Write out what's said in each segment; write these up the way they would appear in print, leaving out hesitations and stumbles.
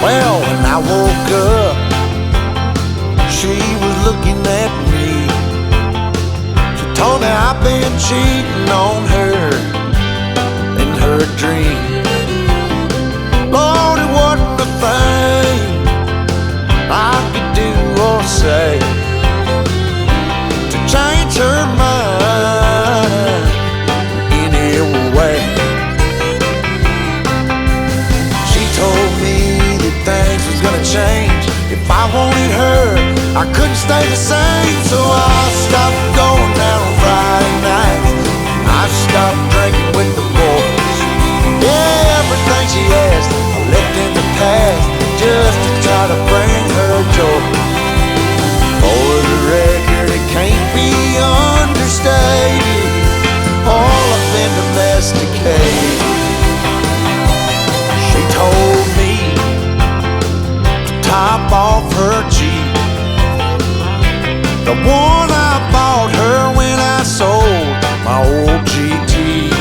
Well, when I woke up, she was looking at me. She told me I've been cheating on her in her dream. Lord, it wasn't a thing I could do or say to change her mind any way. She told me that things was gonna change. If I wanted her, I couldn't stay the same. So I stopped going out on Friday nights. I stopped drinking with the boys. Yeah, everything she asked I left in the past, just to try to bring her joy. For the record, it can't be understated, all I've been domesticated. She told me to top off her Jeep, the one I bought her when I sold my old GT.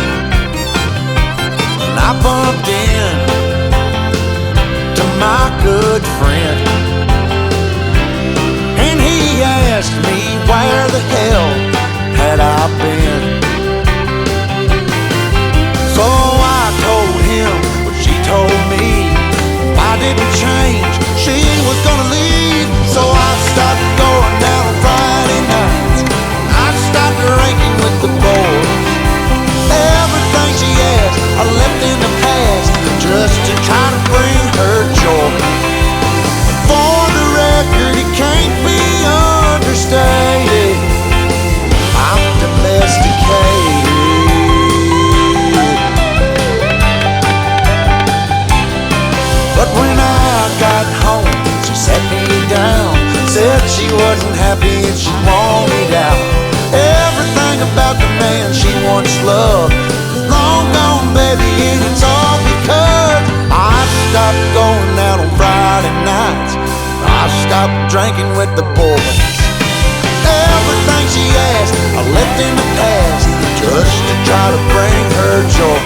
And I bumped in to my good friend, and he asked me where the hell had I been. So I told him what she told me. If I didn't change, she was gonna leave. So I stopped going out on Friday nights. I stopped drinking with the boys. Everything she asked I left in the past, just to try to bring her joy. For the record, it can't be understated, I'm domesticated. But when I got home, she sat me down, said she wasn't happy and she wanted out. Everything about the man she once loved is long gone, baby, and it's all because I stopped going out on Friday nights. I stopped drinking with the boys. Everything she asked I left in the past, just to try to bring her joy.